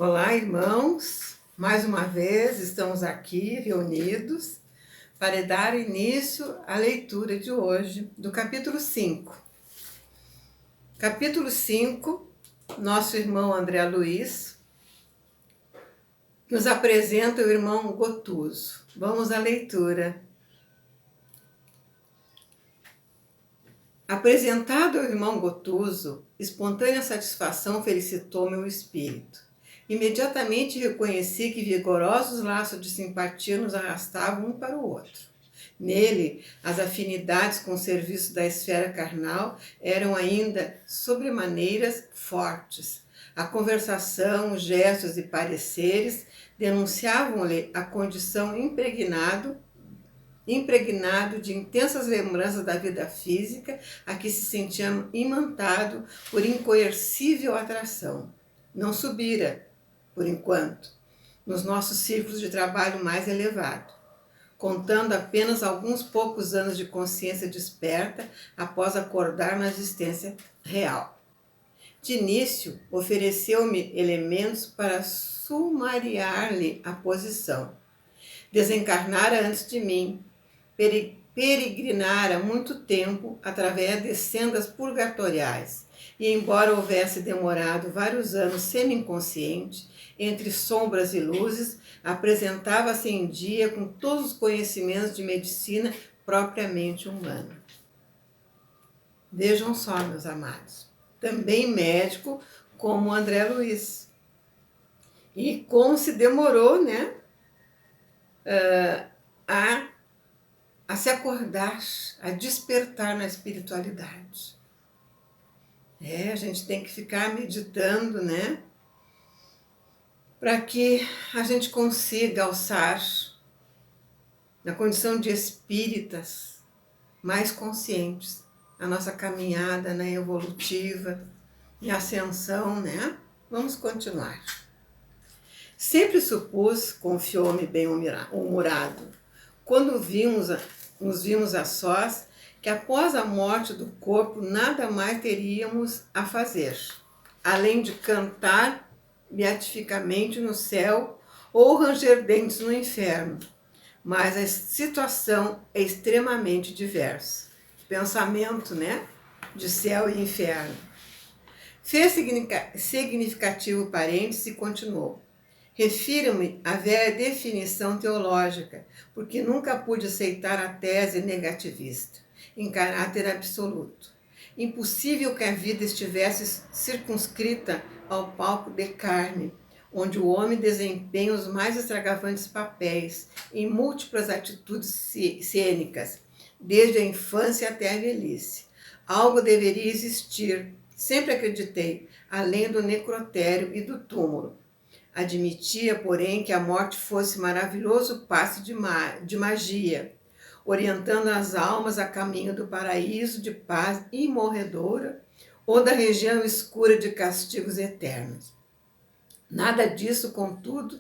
Olá, irmãos! Mais uma vez estamos aqui reunidos para dar início à leitura de hoje do capítulo 5. Capítulo 5, nosso irmão André Luiz nos apresenta o irmão Gotuso. Vamos à leitura. Apresentado ao irmão Gotuso, espontânea satisfação felicitou meu espírito. Imediatamente reconheci que vigorosos laços de simpatia nos arrastavam um para o outro. Nele, as afinidades com o serviço da esfera carnal eram ainda sobremaneiras fortes. A conversação, os gestos e pareceres denunciavam-lhe a condição impregnado de intensas lembranças da vida física a que se sentia imantado por incoercível atração. Não subira, por enquanto, nos nossos círculos de trabalho mais elevado, contando apenas alguns poucos anos de consciência desperta após acordar na existência real. De início, ofereceu-me elementos para sumariar-lhe a posição. Desencarnara antes de mim, peregrinara muito tempo através de sendas purgatoriais, e embora houvesse demorado vários anos semi-inconsciente, entre sombras e luzes, apresentava-se em dia com todos os conhecimentos de medicina propriamente humana. Vejam só, meus amados, também médico como André Luiz. E como se demorou, né, a se acordar, a despertar na espiritualidade. A gente tem que ficar meditando, né? Para que a gente consiga alçar na condição de espíritas mais conscientes a nossa caminhada, né, evolutiva e ascensão, né? Vamos continuar. Sempre supus, confiou-me bem-humorado, quando nos vimos a sós, que após a morte do corpo nada mais teríamos a fazer, além de cantar beatificamente no céu ou ranger dentes no inferno. Mas a situação é extremamente diversa. Pensamento, né, de céu e inferno. Fez significativo parêntese e continuou. Refiro-me à velha definição teológica, porque nunca pude aceitar a tese negativista, em caráter absoluto. Impossível que a vida estivesse circunscrita ao palco de carne, onde o homem desempenha os mais extravagantes papéis em múltiplas atitudes cênicas, desde a infância até a velhice. Algo deveria existir, sempre acreditei, além do necrotério e do túmulo. Admitia, porém, que a morte fosse maravilhoso passe de magia, orientando as almas a caminho do paraíso de paz imorredoura ou da região escura de castigos eternos. Nada disso, contudo,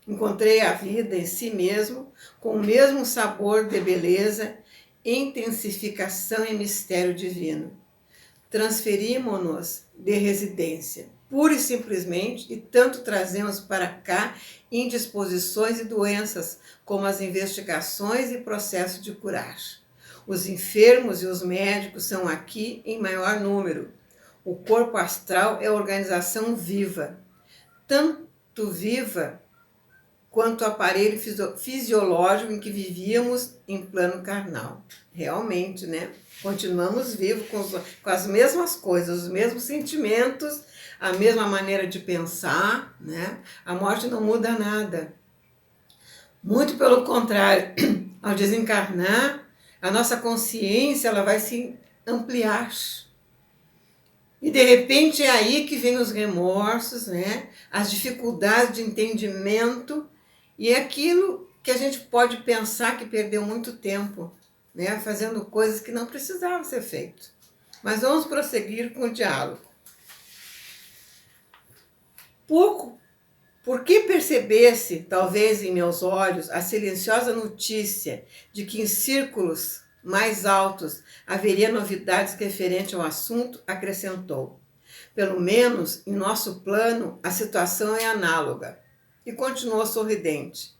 encontrei a vida em si mesmo com o mesmo sabor de beleza, intensificação e mistério divino. Transferimos-nos de residência, pura e simplesmente, e tanto trazemos para cá indisposições e doenças, como as investigações e processos de curar. Os enfermos e os médicos são aqui em maior número. O corpo astral é organização viva, tanto viva quanto o aparelho fisiológico em que vivíamos em plano carnal. Realmente, né? Continuamos vivos com as mesmas coisas, os mesmos sentimentos, a mesma maneira de pensar, né? A morte não muda nada. Muito pelo contrário, ao desencarnar, a nossa consciência ela vai se ampliar. E de repente é aí que vem os remorsos, né? As dificuldades de entendimento e aquilo que a gente pode pensar que perdeu muito tempo, né? Fazendo coisas que não precisavam ser feitas. Mas vamos prosseguir com o diálogo. Por que percebesse, talvez em meus olhos, a silenciosa notícia de que em círculos mais altos haveria novidades referentes ao assunto, acrescentou. Pelo menos, em nosso plano, a situação é análoga. E continuou sorridente.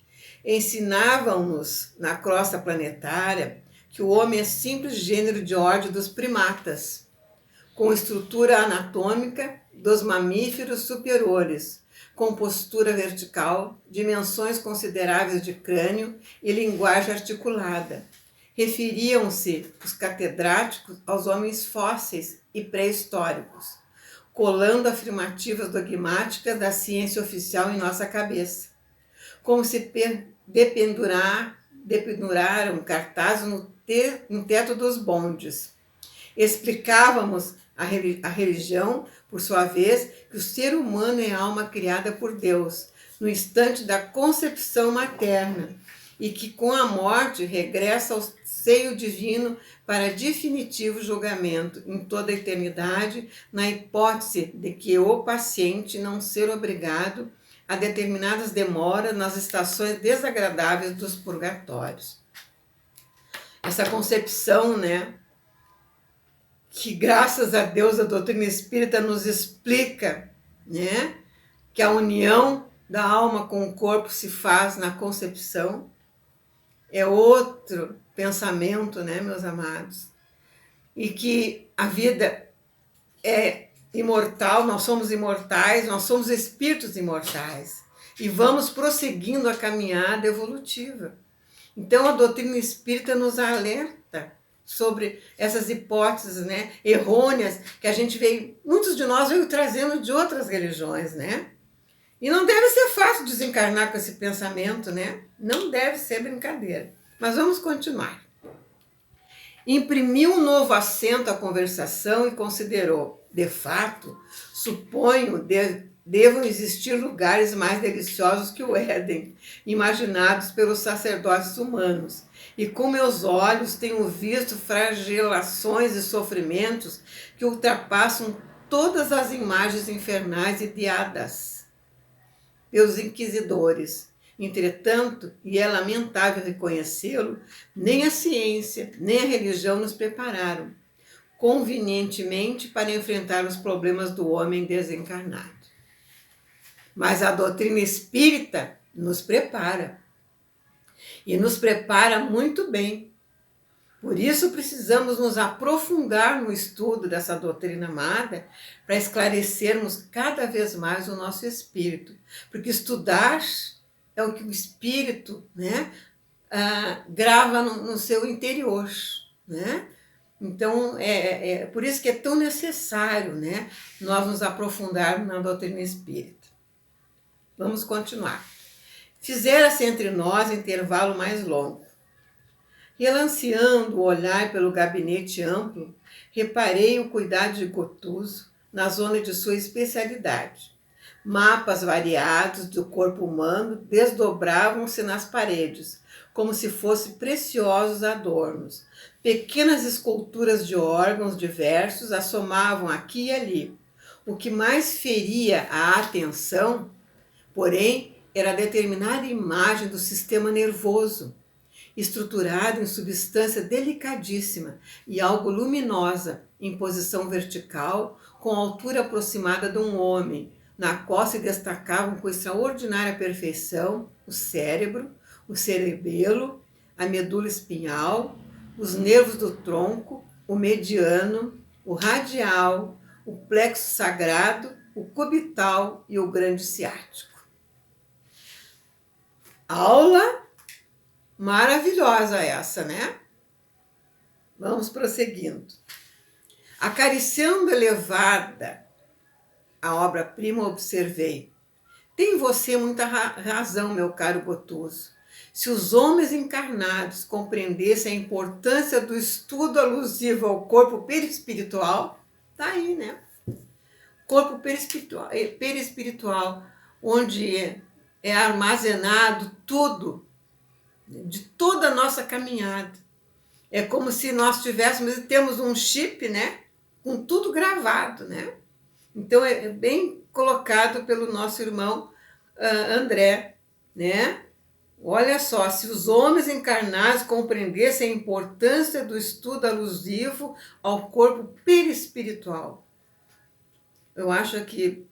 Ensinavam-nos, na crosta planetária, que o homem é simples gênero de ordem dos primatas, com estrutura anatômica dos mamíferos superiores, com postura vertical, dimensões consideráveis de crânio e linguagem articulada. Referiam-se os catedráticos aos homens fósseis e pré-históricos, colando afirmativas dogmáticas da ciência oficial em nossa cabeça, como se dependuraram cartazes no teto dos bondes. Explicávamos a religião, por sua vez, que o ser humano é alma criada por Deus, no instante da concepção materna, e que com a morte regressa ao seio divino para definitivo julgamento em toda a eternidade, na hipótese de que o paciente não ser obrigado a determinadas demoras nas estações desagradáveis dos purgatórios. Essa concepção, né, que graças a Deus a doutrina espírita nos explica, né, que a união da alma com o corpo se faz na concepção, é outro pensamento, né, meus amados? E que a vida é imortal, nós somos imortais, nós somos espíritos imortais. E vamos prosseguindo a caminhada evolutiva. Então a doutrina espírita nos alerta sobre essas hipóteses, né, errôneas que a gente veio, muitos de nós veio trazendo de outras religiões, né? E não deve ser fácil desencarnar com esse pensamento, né? Não deve ser brincadeira. Mas vamos continuar. Imprimiu um novo acento à conversação e considerou, de fato, suponho, devam existir lugares mais deliciosos que o Éden, imaginados pelos sacerdotes humanos. E com meus olhos tenho visto flagelações e sofrimentos que ultrapassam todas as imagens infernais ideadas pelos inquisidores. Entretanto, e é lamentável reconhecê-lo, nem a ciência, nem a religião nos prepararam convenientemente para enfrentar os problemas do homem desencarnado. Mas a doutrina espírita nos prepara. E nos prepara muito bem. Por isso precisamos nos aprofundar no estudo dessa doutrina amada para esclarecermos cada vez mais o nosso espírito. Porque estudar é o que o espírito, né, grava no seu interior, né? Então, é por isso que é tão necessário, né, nós nos aprofundarmos na doutrina espírita. Vamos continuar. Fizera-se entre nós intervalo mais longo. Relanceando o olhar pelo gabinete amplo, reparei o cuidado de Gotuso na zona de sua especialidade. Mapas variados do corpo humano desdobravam-se nas paredes, como se fossem preciosos adornos. Pequenas esculturas de órgãos diversos assomavam aqui e ali. O que mais feria a atenção, porém, era a determinada imagem do sistema nervoso, estruturado em substância delicadíssima e algo luminosa, em posição vertical, com altura aproximada de um homem, na qual se destacavam com extraordinária perfeição o cérebro, o cerebelo, a medula espinhal, os nervos do tronco, o mediano, o radial, o plexo sagrado, o cubital e o grande ciático. Aula maravilhosa essa, né? Vamos prosseguindo. Acariciando elevada a obra-prima, observei. Tem você muita razão, meu caro Gotuso. Se os homens encarnados compreendessem a importância do estudo alusivo ao corpo perispiritual, tá aí, né? Corpo perispiritual, onde é armazenado tudo, de toda a nossa caminhada. É como se nós temos um chip, né? Com tudo gravado, né? Então é bem colocado pelo nosso irmão André, né? Olha só, se os homens encarnados compreendessem a importância do estudo alusivo ao corpo perispiritual. Eu acho que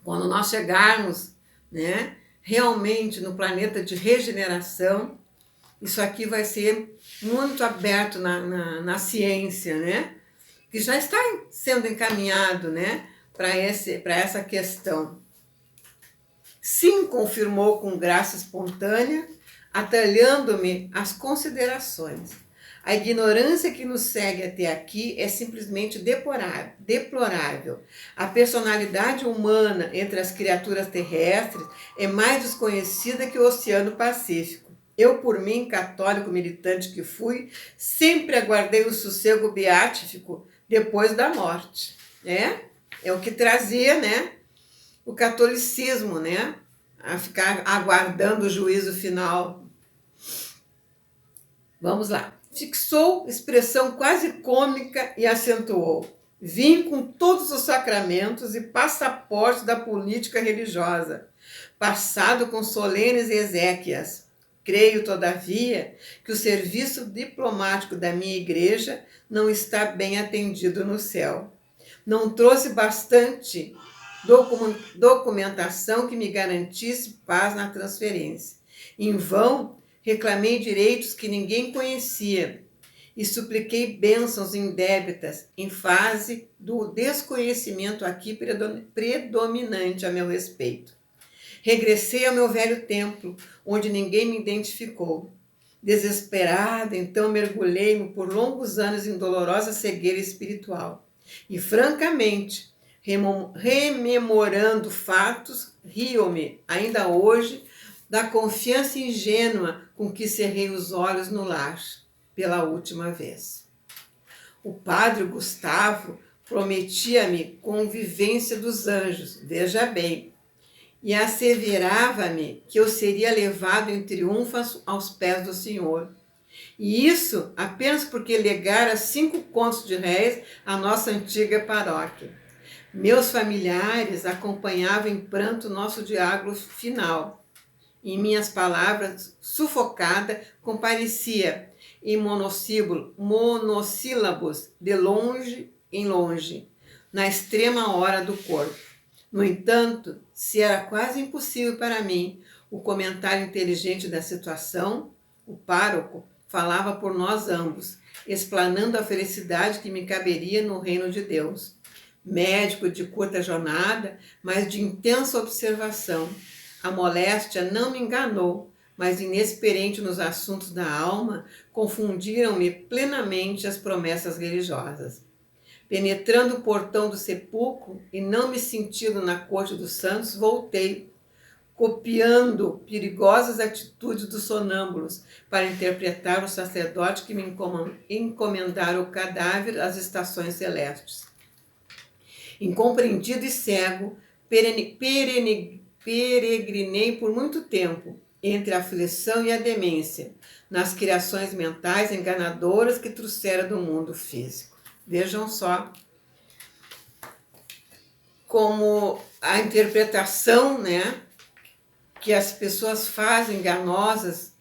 quando nós chegarmos, né, realmente no planeta de regeneração, isso aqui vai ser muito aberto na ciência, né? Que já está sendo encaminhado, né, para essa questão. Sim, confirmou com graça espontânea, atalhando-me as considerações. A ignorância que nos segue até aqui é simplesmente deplorável. A personalidade humana entre as criaturas terrestres é mais desconhecida que o Oceano Pacífico. Eu, por mim, católico militante que fui, sempre aguardei o sossego beátifico depois da morte. É o que trazia, né, o catolicismo, né, a ficar aguardando o juízo final. Vamos lá. Fixou expressão quase cômica e acentuou: vim com todos os sacramentos e passaporte da política religiosa, passado com solenes exéquias. Creio, todavia, que o serviço diplomático da minha igreja não está bem atendido no céu. Não trouxe bastante documentação que me garantisse paz na transferência. Em vão, reclamei direitos que ninguém conhecia e supliquei bênçãos indébitas em fase do desconhecimento aqui predominante a meu respeito. Regressei ao meu velho templo, onde ninguém me identificou. Desesperada, então mergulhei-me por longos anos em dolorosa cegueira espiritual. E, francamente, rememorando fatos, rio-me, ainda hoje, da confiança ingênua com que cerrei os olhos no lar, pela última vez. O padre Gustavo prometia-me convivência dos anjos, veja bem, e asseverava-me que eu seria levado em triunfo aos pés do Senhor. E isso apenas porque legara 5 contos de réis à nossa antiga paróquia. Meus familiares acompanhavam em pranto nosso diálogo final. Em minhas palavras, sufocada, comparecia em monossílabos, de longe em longe, na extrema hora do corpo. No entanto, se era quase impossível para mim o comentário inteligente da situação, o pároco falava por nós ambos, explanando a felicidade que me caberia no reino de Deus. Médico de curta jornada, mas de intensa observação. A moléstia não me enganou, mas inexperiente nos assuntos da alma, confundiram-me plenamente as promessas religiosas. Penetrando o portão do sepulcro e não me sentindo na corte dos santos, voltei, copiando perigosas atitudes dos sonâmbulos para interpretar o sacerdote que me encomendara o cadáver às estações celestes. Incompreendido e cego, peregrinei por muito tempo entre a aflição e a demência, nas criações mentais enganadoras que trouxera do mundo físico. Vejam só como a interpretação, né, que as pessoas fazem enganosas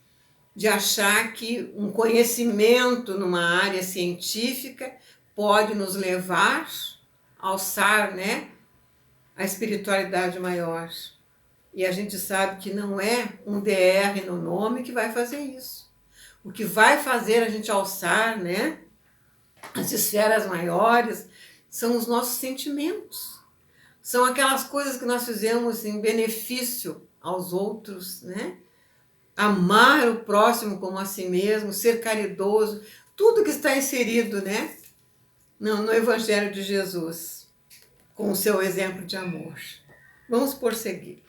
de achar que um conhecimento numa área científica pode nos levar a alçar, né, a espiritualidade maior. E a gente sabe que não é um DR no nome que vai fazer isso. O que vai fazer a gente alçar, né, as esferas maiores são os nossos sentimentos. São aquelas coisas que nós fizemos em benefício aos outros, né? Amar o próximo como a si mesmo, ser caridoso, tudo que está inserido, né, no Evangelho de Jesus, com o seu exemplo de amor. Vamos prosseguir.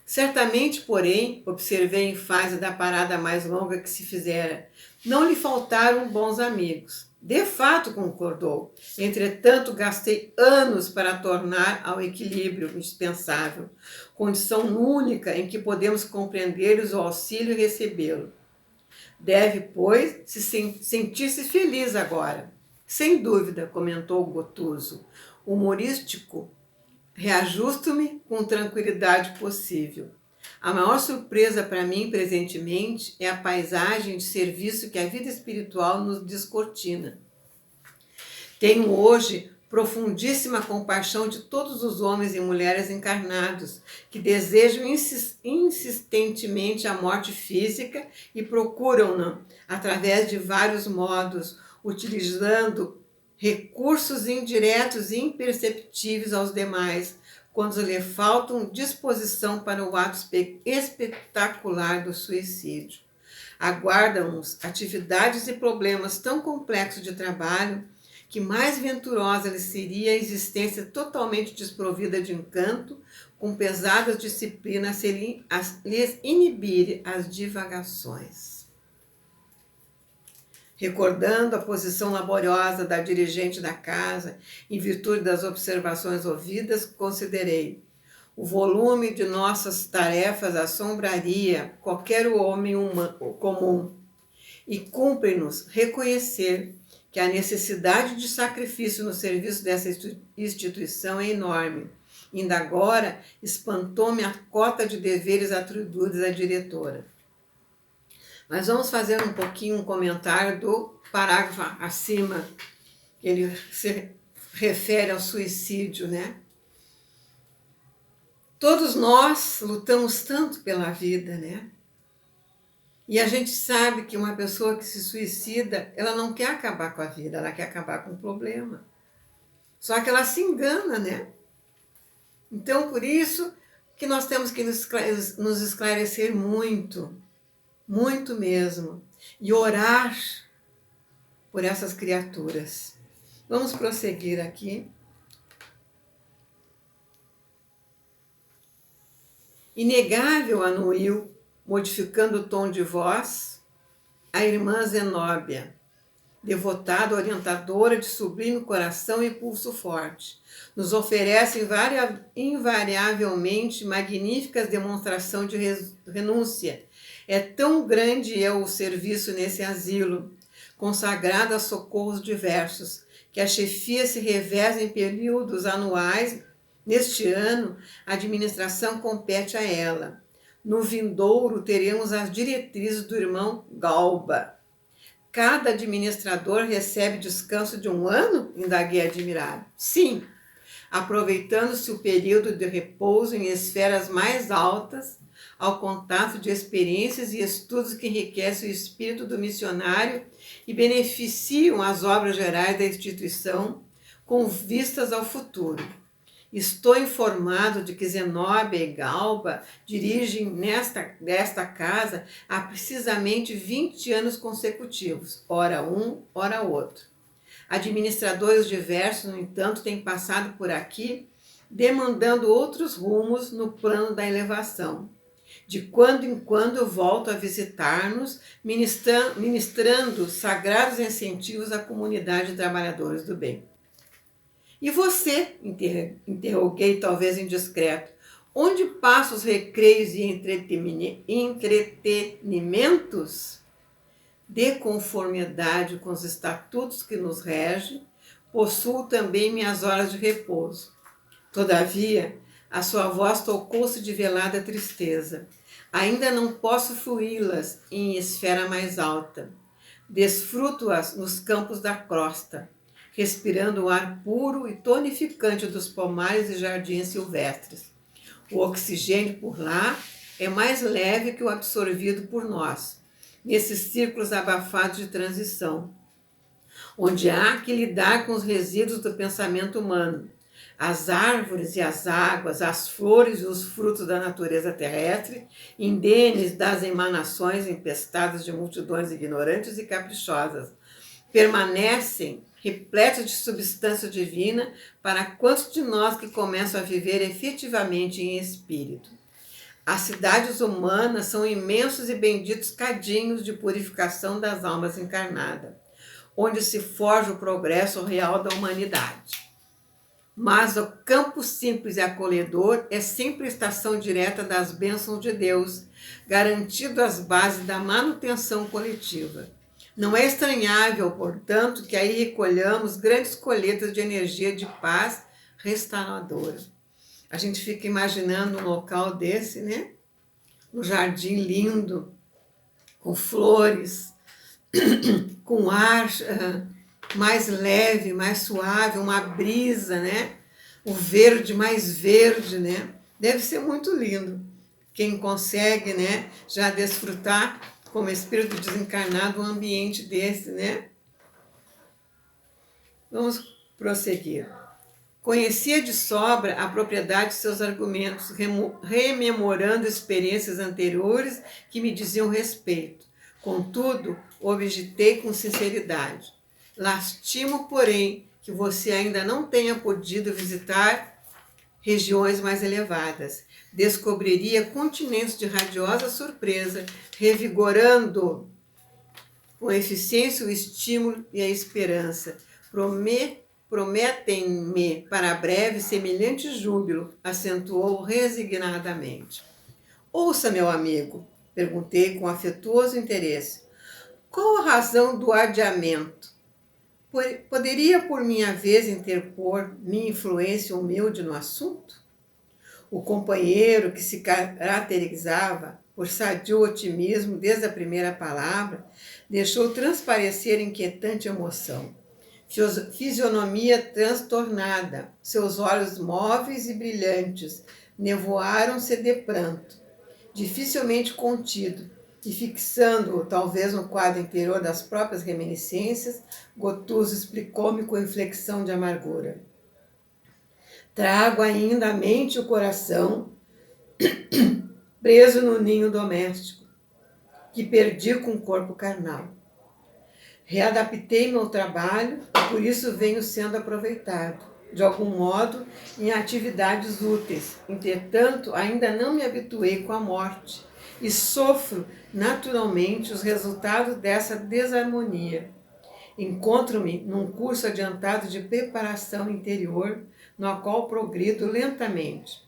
Certamente, porém, observei em face da parada mais longa que se fizera, não lhe faltaram bons amigos. De fato, concordou. Entretanto, gastei anos para tornar ao equilíbrio indispensável, condição única em que podemos compreender-lhes o auxílio e recebê-lo. Deve, pois, sentir-se feliz agora. Sem dúvida, comentou Gotuso, humorístico, reajusto-me com tranquilidade possível. A maior surpresa para mim, presentemente, é a paisagem de serviço que a vida espiritual nos descortina. Tenho hoje profundíssima compaixão de todos os homens e mulheres encarnados que desejam insistentemente a morte física e procuram-na através de vários modos, utilizando recursos indiretos e imperceptíveis aos demais, quando lhe faltam disposição para o ato espetacular do suicídio. Aguardam-nos atividades e problemas tão complexos de trabalho que mais venturosa lhe seria a existência totalmente desprovida de encanto, com pesadas disciplinas a lhes inibir as divagações. Recordando a posição laboriosa da dirigente da casa, em virtude das observações ouvidas, considerei: o volume de nossas tarefas assombraria qualquer homem comum, e cumpre-nos reconhecer que a necessidade de sacrifício no serviço dessa instituição é enorme. Ainda agora, espantou-me a cota de deveres atribuídos à diretora. Mas vamos fazer um comentário do parágrafo acima, que ele se refere ao suicídio, né? Todos nós lutamos tanto pela vida, né? E a gente sabe que uma pessoa que se suicida, ela não quer acabar com a vida, ela quer acabar com o problema. Só que ela se engana, né? Então, por isso que nós temos que nos esclarecer muito, muito mesmo, e orar por essas criaturas. Vamos prosseguir aqui. Inegável, anuiu, modificando o tom de voz, a irmã Zenóbia, devotada, orientadora de sublime coração e pulso forte, nos oferece invariavelmente magníficas demonstrações de renúncia. É tão grande é o serviço nesse asilo, consagrado a socorros diversos, que a chefia se reveza em períodos anuais. Neste ano, a administração compete a ela. No vindouro, teremos as diretrizes do irmão Galba. Cada administrador recebe descanso de 1 ano? Indaguei admirado. Sim, aproveitando-se o período de repouso em esferas mais altas, ao contato de experiências e estudos que enriquecem o espírito do missionário e beneficiam as obras gerais da instituição com vistas ao futuro. Estou informado de que Zenóbia e Galba dirigem nesta casa há precisamente 20 anos consecutivos, ora um, ora outro. Administradores diversos, no entanto, têm passado por aqui, demandando outros rumos no plano da elevação. De quando em quando eu volto a visitar-nos, ministrando sagrados incentivos à comunidade de trabalhadores do bem. E você? Interroguei, talvez indiscreto. Onde passa os recreios e entretenimentos? De conformidade com os estatutos que nos regem, possuo também minhas horas de repouso. Todavia, a sua voz tocou-se de velada tristeza. Ainda não posso fruí-las em esfera mais alta. Desfruto-as nos campos da crosta, respirando o ar puro e tonificante dos pomares e jardins silvestres. O oxigênio por lá é mais leve que o absorvido por nós, nesses círculos abafados de transição, onde há que lidar com os resíduos do pensamento humano. As árvores e as águas, as flores e os frutos da natureza terrestre, indenes das emanações empestadas de multidões ignorantes e caprichosas, permanecem repletos de substância divina para quantos de nós que começam a viver efetivamente em espírito. As cidades humanas são imensos e benditos cadinhos de purificação das almas encarnadas, onde se forja o progresso real da humanidade. Mas o campo simples e acolhedor é sempre a estação direta das bênçãos de Deus, garantindo as bases da manutenção coletiva. Não é estranhável, portanto, que aí recolhamos grandes colheitas de energia de paz restauradora. A gente fica imaginando um local desse, né? Um jardim lindo, com flores, com ar mais leve, mais suave, uma brisa, né? O verde mais verde, né? Deve ser muito lindo. Quem consegue, né, já desfrutar como espírito desencarnado um ambiente desse, né? Vamos prosseguir. Conhecia de sobra a propriedade de seus argumentos, rememorando experiências anteriores que me diziam respeito. Contudo, objetei com sinceridade. Lastimo, porém, que você ainda não tenha podido visitar regiões mais elevadas. Descobriria continentes de radiosa surpresa, revigorando com eficiência o estímulo e a esperança. Prometem-me para breve semelhante júbilo, acentuou resignadamente. Ouça, meu amigo, perguntei com afetuoso interesse. Qual a razão do adiamento? Poderia, por minha vez, interpor minha influência humilde no assunto? O companheiro, que se caracterizava por sadio otimismo desde a primeira palavra, deixou transparecer inquietante emoção. Fisionomia transtornada, seus olhos móveis e brilhantes nevoaram-se de pranto, dificilmente contido, e fixando-o talvez no quadro interior das próprias reminiscências, Gotuso explicou-me com inflexão de amargura. Trago ainda a mente e o coração preso no ninho doméstico, que perdi com o corpo carnal. Readaptei-me ao trabalho e por isso venho sendo aproveitado, de algum modo, em atividades úteis. Entretanto, ainda não me habituei com a morte e sofro naturalmente os resultados dessa desarmonia. Encontro-me num curso adiantado de preparação interior, no qual progrido lentamente,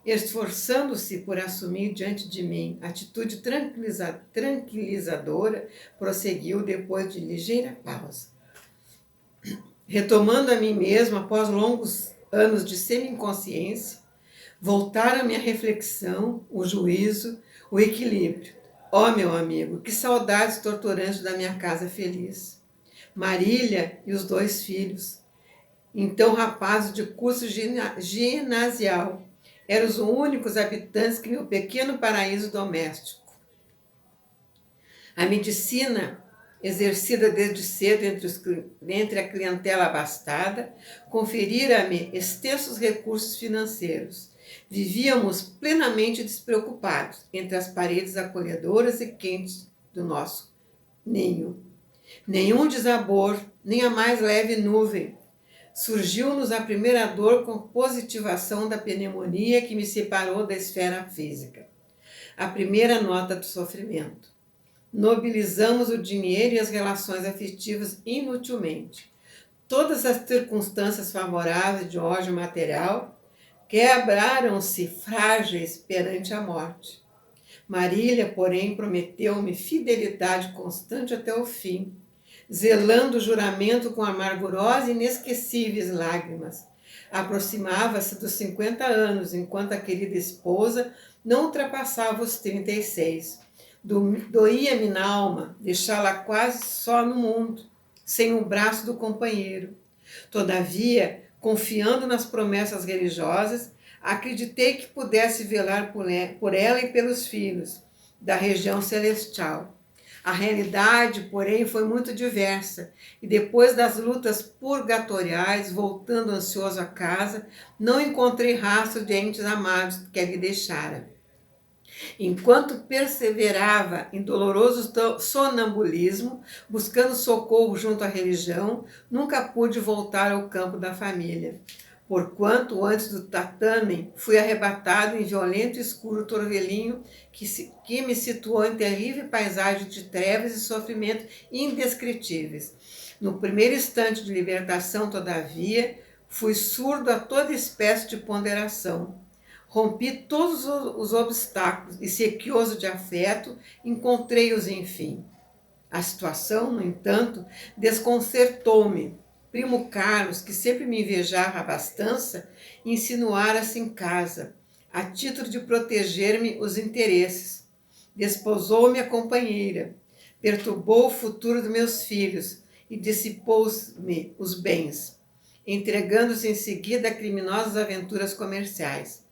esforçando-se por assumir diante de mim atitude tranquilizadora, prosseguiu depois de ligeira pausa. Retomando a mim mesmo após longos anos de semi-inconsciência, voltar a minha reflexão, o juízo, o equilíbrio. Ó, meu amigo, que saudades torturantes da minha casa feliz. Marília e os 2 filhos, então rapazes de curso ginasial, eram os únicos habitantes que meu pequeno paraíso doméstico. A medicina, exercida desde cedo entre a clientela abastada, conferira-me extensos recursos financeiros. Vivíamos plenamente despreocupados entre as paredes acolhedoras e quentes do nosso ninho. Nenhum desabor, nem a mais leve nuvem. Surgiu-nos a primeira dor com positivação da pneumonia que me separou da esfera física. A primeira nota do sofrimento. Nobilizamos o dinheiro e as relações afetivas inutilmente. Todas as circunstâncias favoráveis de ordem material quebraram-se frágeis perante a morte. Marília, porém, prometeu-me fidelidade constante até o fim, zelando o juramento com amargurosas e inesquecíveis lágrimas. Aproximava-se dos 50 anos, enquanto a querida esposa não ultrapassava os 36. Doía-me na alma deixá-la quase só no mundo, sem o braço do companheiro. Todavia, confiando nas promessas religiosas, acreditei que pudesse velar por ela e pelos filhos da região celestial. A realidade, porém, foi muito diversa, e depois das lutas purgatoriais, voltando ansioso a casa, não encontrei rastro de entes amados que ali deixara. Enquanto perseverava em doloroso sonambulismo, buscando socorro junto à religião, nunca pude voltar ao campo da família. Porquanto, antes do tatame, fui arrebatado em violento e escuro torvelinho que me situou em terrível paisagem de trevas e sofrimento indescritíveis. No primeiro instante de libertação, todavia, fui surdo a toda espécie de ponderação. Rompi todos os obstáculos e, sequioso de afeto, encontrei-os enfim. A situação, no entanto, desconcertou-me. Primo Carlos, que sempre me invejava a abastança, insinuara-se em casa, a título de proteger-me os interesses. Desposou-me a companheira, perturbou o futuro de meus filhos e dissipou-me os bens, entregando-se em seguida a criminosas aventuras comerciais.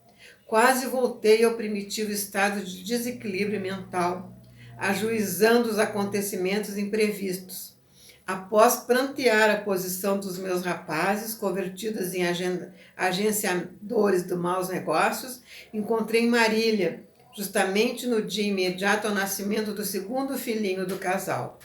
Quase voltei ao primitivo estado de desequilíbrio mental, ajuizando os acontecimentos imprevistos. Após prantear a posição dos meus rapazes, convertidos em agenciadores de maus negócios, encontrei Marília, justamente no dia imediato ao nascimento do segundo filhinho do casal.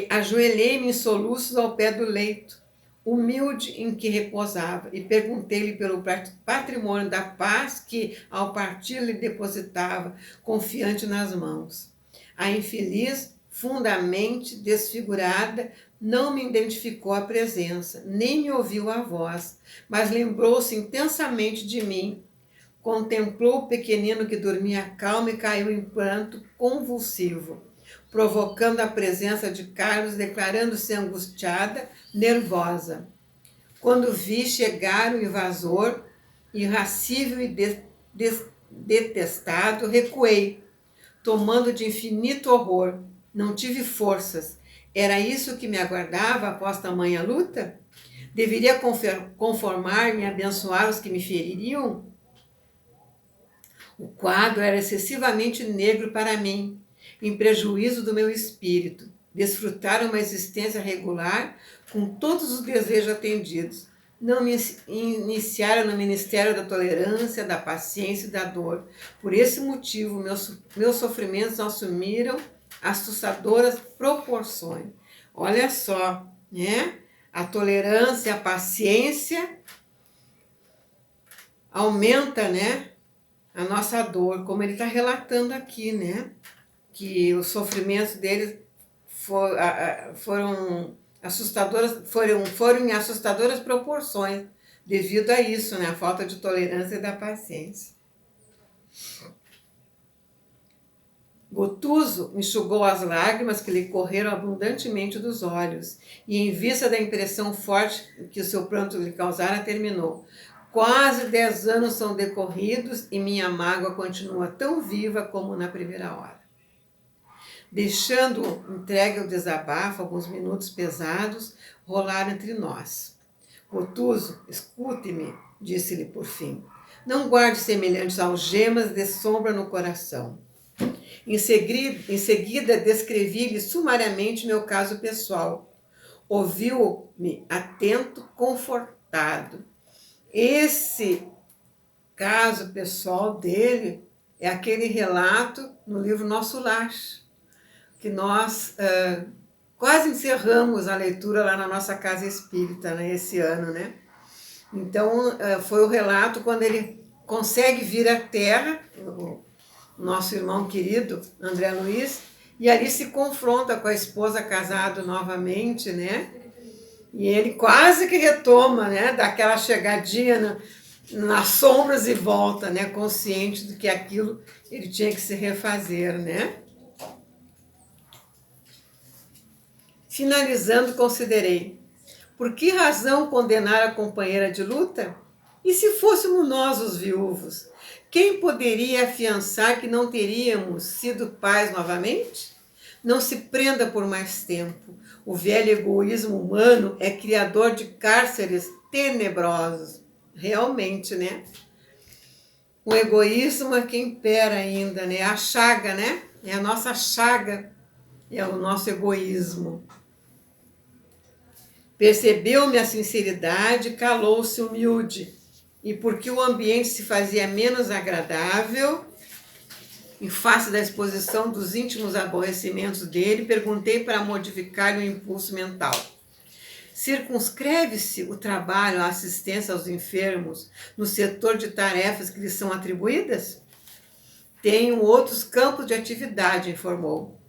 Ajoelhei-me em soluços ao pé do leito, humilde em que repousava, e perguntei-lhe pelo patrimônio da paz que, ao partir, lhe depositava, confiante nas mãos. A infeliz, fundamente desfigurada, não me identificou a presença, nem me ouviu a voz, mas lembrou-se intensamente de mim. Contemplou o pequenino que dormia calmo e caiu em pranto convulsivo, provocando a presença de Carlos, declarando-se angustiada, nervosa. Quando vi chegar o invasor, irascível e detestado, recuei, tomando de infinito horror. Não tive forças. Era isso que me aguardava após tamanha luta? Deveria conformar-me e abençoar os que me feririam? O quadro era excessivamente negro para mim, em prejuízo do meu espírito. Desfrutar uma existência regular, com todos os desejos atendidos. Não me iniciaram no ministério da tolerância, da paciência e da dor. Por esse motivo, meus sofrimentos assumiram assustadoras proporções. Olha só, né? A tolerância, a paciência aumenta, né? A nossa dor, como ele está relatando aqui, né? Que os sofrimentos deles foram assustadoras, foram em assustadoras proporções, devido a isso, né? A falta de tolerância e da paciência. Gotuso enxugou as lágrimas que lhe correram abundantemente dos olhos, e em vista da impressão forte que o seu pranto lhe causara, terminou. Quase 10 anos são decorridos e minha mágoa continua tão viva como na primeira hora. Deixando-o entregue ao desabafo, alguns minutos pesados rolaram entre nós. Gotuso, escute-me, disse-lhe por fim. Não guarde semelhantes algemas de sombra no coração. Em seguida, descrevi-lhe sumariamente meu caso pessoal. Ouviu-me atento, confortado. Esse caso pessoal dele é aquele relato no livro Nosso Lar, que nós quase encerramos a leitura lá na nossa casa espírita, né, esse ano, né? Então, foi o relato quando ele consegue vir à Terra, o nosso irmão querido, André Luiz, e ali se confronta com a esposa casado novamente, né? E ele quase que retoma, né? Dá aquela chegadinha nas sombras e volta, né? Consciente de que aquilo ele tinha que se refazer, né? Finalizando, considerei: por que razão condenar a companheira de luta? E se fôssemos nós os viúvos? Quem poderia afiançar que não teríamos sido pais novamente? Não se prenda por mais tempo. O velho egoísmo humano é criador de cárceres tenebrosos. Realmente, né? O egoísmo é quem impera ainda, né? A chaga, né? É a nossa chaga, é o nosso egoísmo. Percebeu-me a sinceridade, calou-se humilde. E porque o ambiente se fazia menos agradável, em face da exposição dos íntimos aborrecimentos dele, perguntei para modificar o impulso mental. Circunscreve-se o trabalho, a assistência aos enfermos no setor de tarefas que lhes são atribuídas? Tenho outros campos de atividade, informou.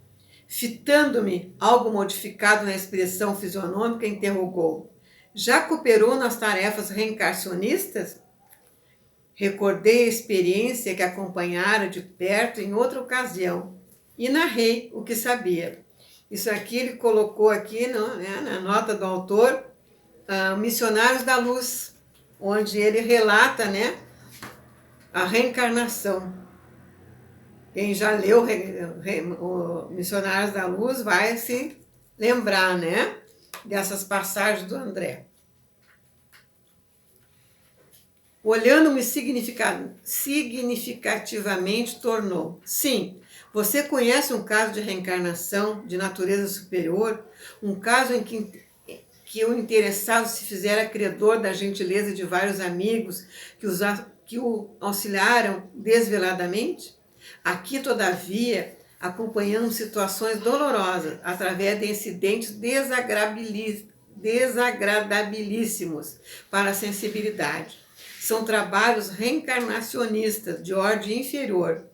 Fitando-me, algo modificado na expressão fisionômica, interrogou. Já cooperou nas tarefas reencarcionistas? Recordei a experiência que acompanhara de perto em outra ocasião e narrei o que sabia. Isso aqui ele colocou aqui, né, na nota do autor, Missionários da Luz, onde ele relata, né, a reencarnação. Quem já leu o Missionários da Luz vai se lembrar, né? Dessas passagens do André. Olhando-me significativamente, tornou: sim, você conhece um caso de reencarnação de natureza superior? Um caso em que o interessado se fizera credor da gentileza de vários amigos que o auxiliaram desveladamente? Aqui, todavia, acompanhamos situações dolorosas através de incidentes desagradabilíssimos para a sensibilidade. São trabalhos reencarnacionistas de ordem inferior,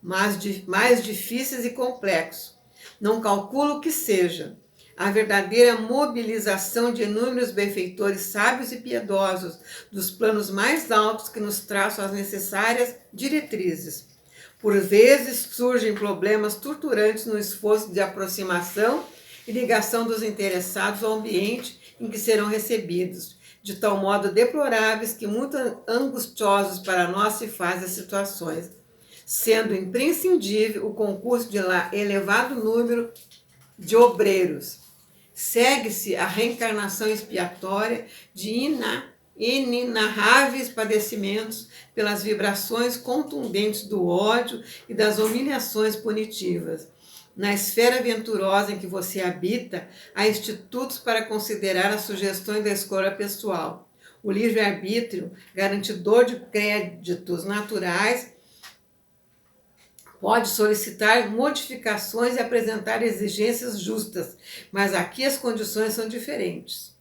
mas mais difíceis e complexos. Não calculo que seja a verdadeira mobilização de inúmeros benfeitores sábios e piedosos dos planos mais altos que nos traçam as necessárias diretrizes. Por vezes surgem problemas torturantes no esforço de aproximação e ligação dos interessados ao ambiente em que serão recebidos, de tal modo deploráveis que muito angustiosos para nós se fazem as situações, sendo imprescindível o concurso de elevado número de obreiros. Segue-se a reencarnação expiatória de inenarráveis padecimentos pelas vibrações contundentes do ódio e das humilhações punitivas. Na esfera venturosa em que você habita, há institutos para considerar as sugestões da escolha pessoal. O livre-arbítrio, garantidor de créditos naturais, pode solicitar modificações e apresentar exigências justas, mas aqui as condições são diferentes.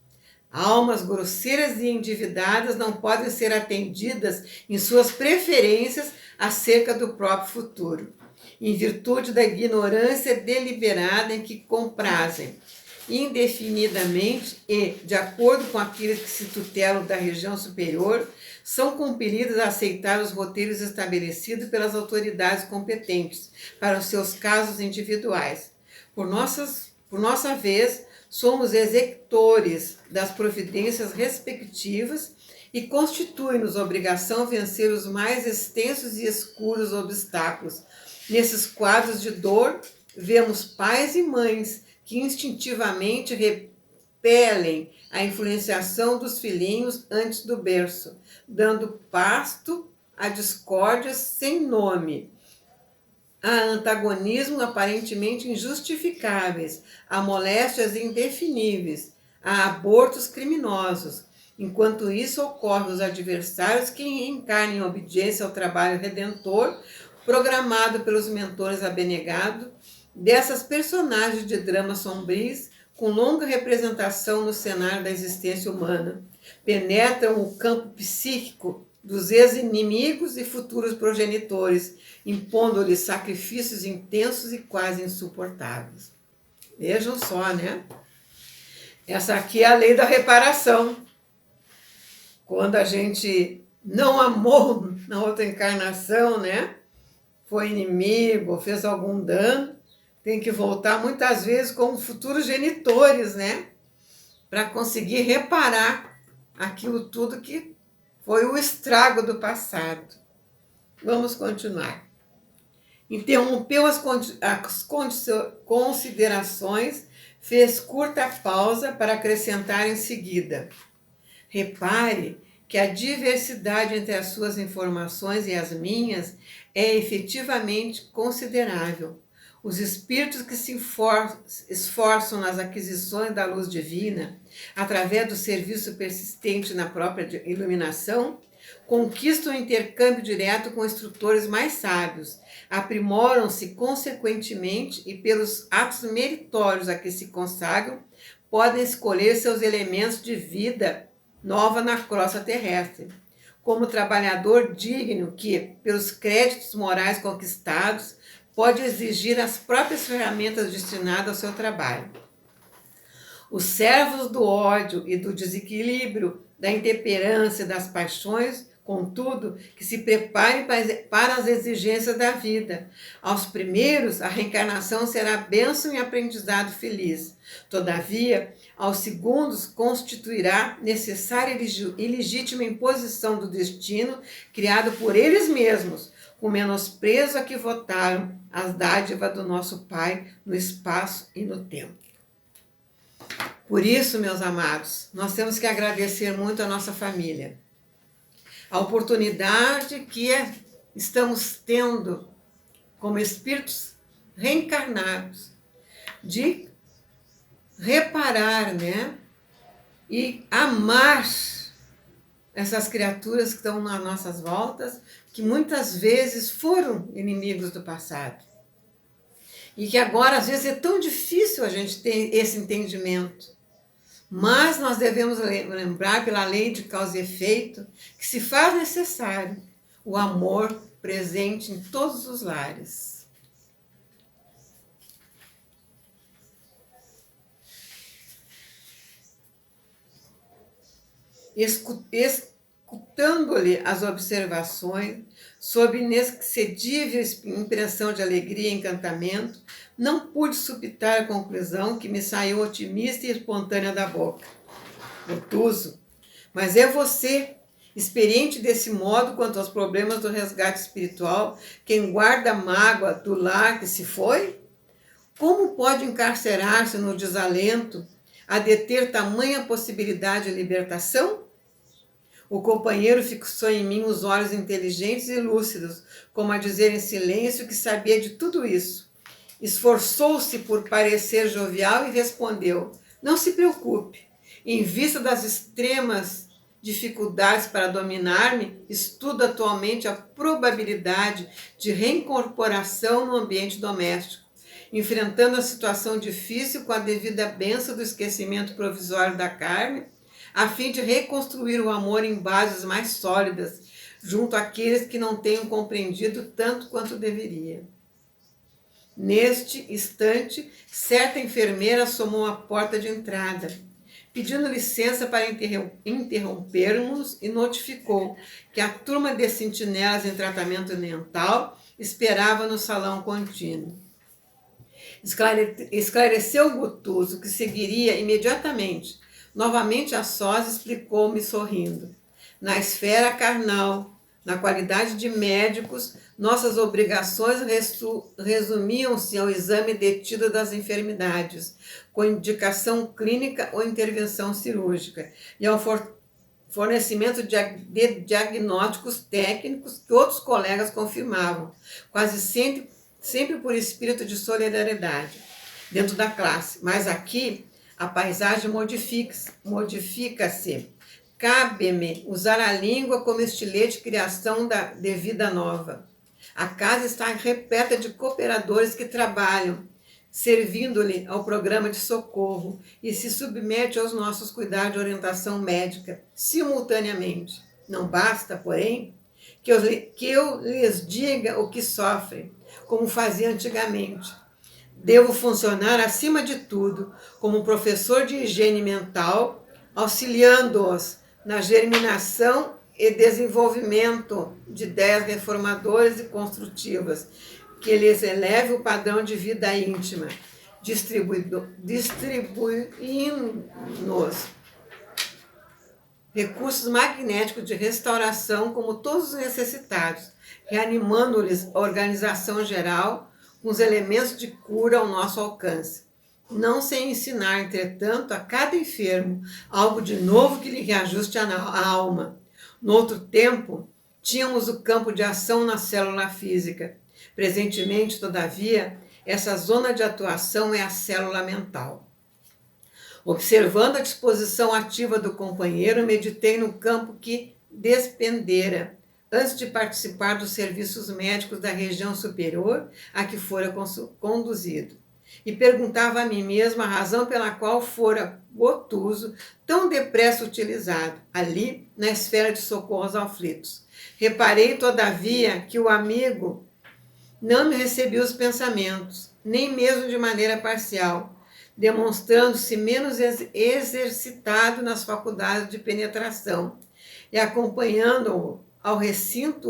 Almas grosseiras e endividadas não podem ser atendidas em suas preferências acerca do próprio futuro, em virtude da ignorância deliberada em que comprazem indefinidamente e, de acordo com aqueles que se tutelam da região superior, são compelidas a aceitar os roteiros estabelecidos pelas autoridades competentes para os seus casos individuais. Por nossa vez, somos executores das providências respectivas e constitui-nos obrigação vencer os mais extensos e escuros obstáculos. Nesses quadros de dor, vemos pais e mães que instintivamente repelem a influenciação dos filhinhos antes do berço, dando pasto a discórdias sem nome, a antagonismo aparentemente injustificáveis, a moléstias indefiníveis, a abortos criminosos. Enquanto isso, ocorre os adversários que reencarnam em obediência ao trabalho redentor programado pelos mentores abnegados dessas personagens de dramas sombrios com longa representação no cenário da existência humana. Penetram o campo psíquico dos ex-inimigos e futuros progenitores, impondo-lhes sacrifícios intensos e quase insuportáveis. Vejam só, né? Essa aqui é a lei da reparação. Quando a gente não amou na outra encarnação, né? Foi inimigo, fez algum dano, tem que voltar muitas vezes como futuros genitores, né? Para conseguir reparar aquilo tudo que foi o estrago do passado. Vamos continuar. Interrompeu as considerações, fez curta pausa para acrescentar em seguida: repare que a diversidade entre as suas informações e as minhas é efetivamente considerável. Os espíritos que se esforçam nas aquisições da luz divina, através do serviço persistente na própria iluminação, conquistam o intercâmbio direto com instrutores mais sábios, aprimoram-se consequentemente e, pelos atos meritórios a que se consagram, podem escolher seus elementos de vida nova na crosta terrestre. Como trabalhador digno que, pelos créditos morais conquistados, pode exigir as próprias ferramentas destinadas ao seu trabalho. Os servos do ódio e do desequilíbrio, da intemperância e das paixões, contudo, que se preparem para as exigências da vida. Aos primeiros, a reencarnação será bênção e aprendizado feliz. Todavia, aos segundos, constituirá necessária e legítima imposição do destino criado por eles mesmos, com menosprezo a que votaram as dádivas do nosso Pai no espaço e no tempo. Por isso, meus amados, nós temos que agradecer muito a nossa família. A oportunidade que estamos tendo como espíritos reencarnados de reparar, né? E amar essas criaturas que estão nas nossas voltas, que muitas vezes foram inimigos do passado. E que agora, às vezes, é tão difícil a gente ter esse entendimento. Mas nós devemos lembrar, pela lei de causa e efeito, que se faz necessário o amor presente em todos os lares. Escutando-lhe as observações, sob inexcedível impressão de alegria e encantamento, não pude subitar a conclusão que me saiu otimista e espontânea da boca. Obtuso, mas é você, experiente desse modo quanto aos problemas do resgate espiritual, quem guarda a mágoa do lar que se foi? Como pode encarcerar-se no desalento a deter tamanha possibilidade de libertação? O companheiro fixou em mim os olhos inteligentes e lúcidos, como a dizer em silêncio que sabia de tudo isso. Esforçou-se por parecer jovial e respondeu: não se preocupe. Em vista das extremas dificuldades para dominar-me, estudo atualmente a probabilidade de reincorporação no ambiente doméstico, enfrentando a situação difícil com a devida bênção do esquecimento provisório da carne, a fim de reconstruir o amor em bases mais sólidas, junto àqueles que não tenham compreendido tanto quanto deveria. Neste instante, certa enfermeira assomou à porta de entrada, pedindo licença para interrompermos, e notificou que a turma de sentinelas em tratamento mental esperava no salão contínuo. Esclareceu o Gotuso que seguiria imediatamente. Novamente a sós, explicou-me sorrindo. Na esfera carnal, na qualidade de médicos, nossas obrigações resumiam-se ao exame detido das enfermidades, com indicação clínica ou intervenção cirúrgica, e ao fornecimento de diagnósticos técnicos que outros colegas confirmavam, quase sempre por espírito de solidariedade, dentro da classe. Mas aqui a paisagem modifica-se. Cabe-me usar a língua como estilete de criação de vida nova. A casa está repleta de cooperadores que trabalham, servindo-lhe ao programa de socorro e se submete aos nossos cuidados de orientação médica simultaneamente. Não basta, porém, que eu lhes diga o que sofrem, como fazia antigamente. Devo funcionar, acima de tudo, como professor de higiene mental, auxiliando-os na germinação e desenvolvimento de ideias reformadoras e construtivas, que lhes eleve o padrão de vida íntima, distribuindo-nos recursos magnéticos de restauração como todos os necessitados, reanimando-lhes a organização geral com os elementos de cura ao nosso alcance. Não sem ensinar, entretanto, a cada enfermo algo de novo que lhe reajuste a alma. No outro tempo, tínhamos o campo de ação na célula física. Presentemente, todavia, essa zona de atuação é a célula mental. Observando a disposição ativa do companheiro, meditei no campo que despendera, antes de participar dos serviços médicos da região superior a que fora conduzido. E perguntava a mim mesma a razão pela qual fora Gotuso tão depressa utilizado, ali na esfera de socorro aos aflitos. Reparei, todavia, que o amigo não me recebia os pensamentos, nem mesmo de maneira parcial, demonstrando-se menos exercitado nas faculdades de penetração, e acompanhando-o ao recinto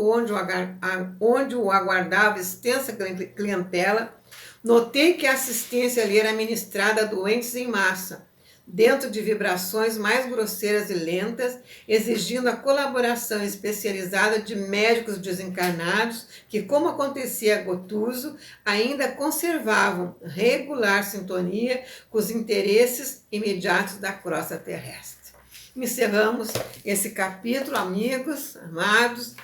onde o aguardava extensa clientela, notei que a assistência lhe era ministrada a doentes em massa, dentro de vibrações mais grosseiras e lentas, exigindo a colaboração especializada de médicos desencarnados que, como acontecia a Gotuso, ainda conservavam regular sintonia com os interesses imediatos da crosta terrestre. Encerramos esse capítulo, amigos, amados,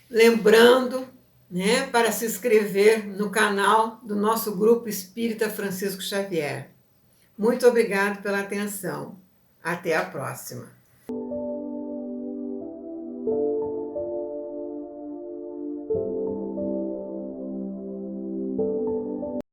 lembrando, né, para se inscrever no canal do nosso Grupo Espírita Francisco Xavier. Muito obrigado pela atenção. Até a próxima.